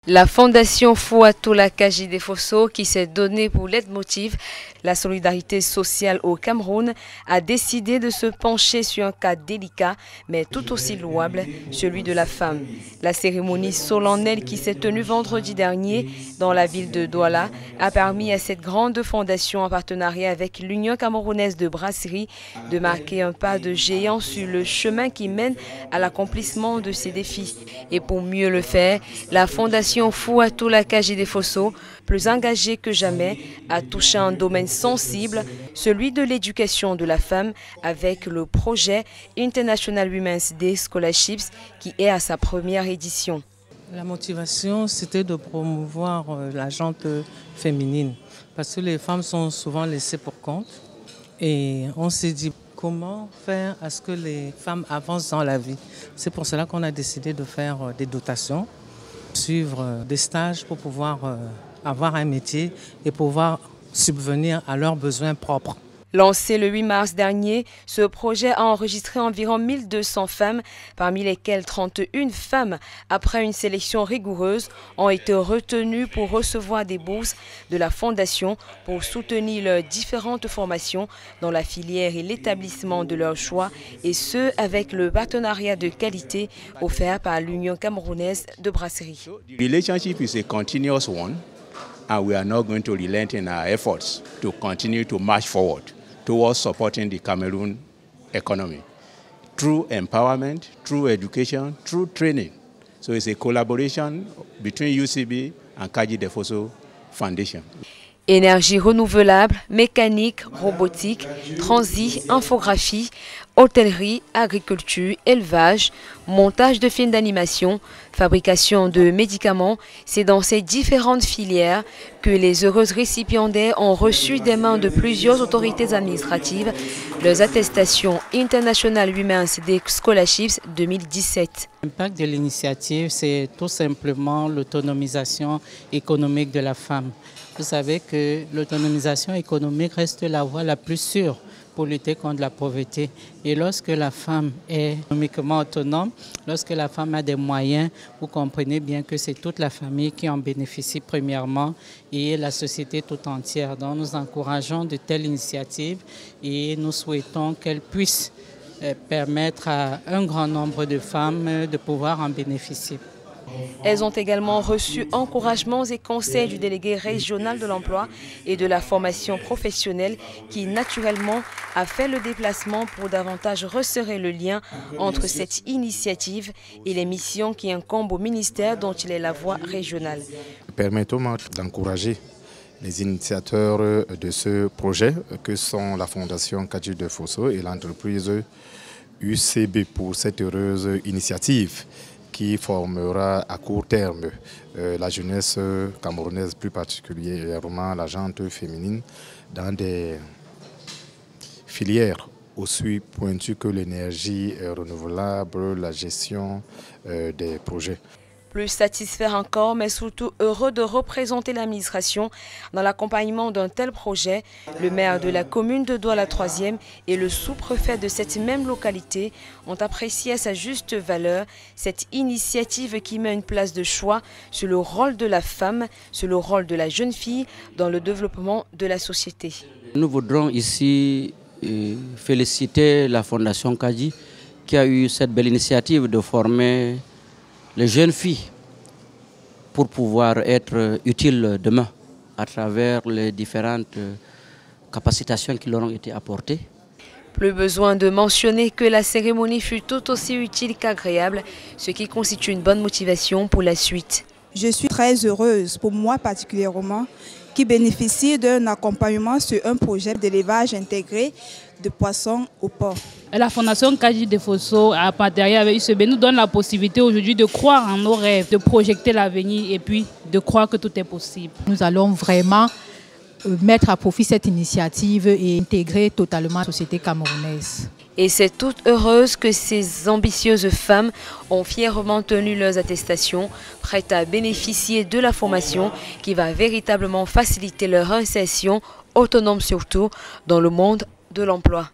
La fondation Fouatoula Kajide Fosso, qui s'est donnée pour leitmotiv la solidarité sociale au Cameroun, a décidé de se pencher sur un cas délicat, mais tout aussi louable, celui de la femme. La cérémonie solennelle qui s'est tenue vendredi dernier dans la ville de Douala a permis à cette grande fondation en partenariat avec l'Union camerounaise de brasserie de marquer un pas de géant sur le chemin qui mène à l'accomplissement de ces défis. Et pour mieux le faire, la fondation Fouatoula Kajide Fosso, plus engagée que jamais, a touché un domaine sensible, celui de l'éducation de la femme, avec le projet International Women's Day Scholarships qui est à sa première édition. La motivation, c'était de promouvoir la gente féminine, parce que les femmes sont souvent laissées pour compte. Et on s'est dit comment faire à ce que les femmes avancent dans la vie. C'est pour cela qu'on a décidé de faire des dotations, suivre des stages pour pouvoir avoir un métier et pouvoir subvenir à leurs besoins propres. Lancé le 8 mars dernier, ce projet a enregistré environ 1200 femmes, parmi lesquelles 31 femmes, après une sélection rigoureuse, ont été retenues pour recevoir des bourses de la Fondation pour soutenir leurs différentes formations dans la filière et l'établissement de leur choix, et ce avec le partenariat de qualité offert par l'Union camerounaise de brasserie. The relationship is a continuous one, and we are not going to relent in our efforts to continue to march forward towards supporting the Cameroon economy through empowerment, through education, through training. So it's a collaboration between UCB and Kajide Fosso Foundation. Énergie renouvelable, mécanique, robotique, transit, infographie, hôtellerie, agriculture, élevage, montage de films d'animation, fabrication de médicaments, c'est dans ces différentes filières que les heureuses récipiendaires ont reçu des mains de plusieurs autorités administratives leurs attestations International Women's Day Scholarships 2017. L'impact de l'initiative, c'est tout simplement l'autonomisation économique de la femme. Vous savez que l'autonomisation économique reste la voie la plus sûre pour lutter contre la pauvreté. Et lorsque la femme est économiquement autonome, lorsque la femme a des moyens, vous comprenez bien que c'est toute la famille qui en bénéficie premièrement et la société tout entière. Donc nous encourageons de telles initiatives et nous souhaitons qu'elles puissent permettre à un grand nombre de femmes de pouvoir en bénéficier. Elles ont également reçu encouragements et conseils du délégué régional de l'emploi et de la formation professionnelle qui, naturellement, a fait le déplacement pour davantage resserrer le lien entre cette initiative et les missions qui incombent au ministère dont il est la voix régionale. Permettez-moi d'encourager les initiateurs de ce projet que sont la Fondation Kajide Fosso et l'entreprise UCB pour cette heureuse initiative qui formera à court terme la jeunesse camerounaise, plus particulièrement la gente féminine, dans des filières aussi pointues que l'énergie renouvelable, la gestion des projets. Plus satisfait encore, mais surtout heureux de représenter l'administration dans l'accompagnement d'un tel projet, le maire de la commune de Douala 3e et le sous-préfet de cette même localité ont apprécié à sa juste valeur cette initiative qui met une place de choix sur le rôle de la femme, sur le rôle de la jeune fille dans le développement de la société. Nous voudrons ici féliciter la Fondation Kajide qui a eu cette belle initiative de former les jeunes filles pour pouvoir être utiles demain à travers les différentes capacitations qui leur ont été apportées. Plus besoin de mentionner que la cérémonie fut tout aussi utile qu'agréable, ce qui constitue une bonne motivation pour la suite. Je suis très heureuse, pour moi particulièrement, qui bénéficie d'un accompagnement sur un projet d'élevage intégré de poissons au port. La Fondation Kajide Fosso, à partenariat avec UCB, nous donne la possibilité aujourd'hui de croire en nos rêves, de projeter l'avenir et puis de croire que tout est possible. Nous allons vraiment mettre à profit cette initiative et intégrer totalement la société camerounaise. Et c'est toute heureuse que ces ambitieuses femmes ont fièrement tenu leurs attestations, prêtes à bénéficier de la formation qui va véritablement faciliter leur insertion, autonome surtout, dans le monde de l'emploi.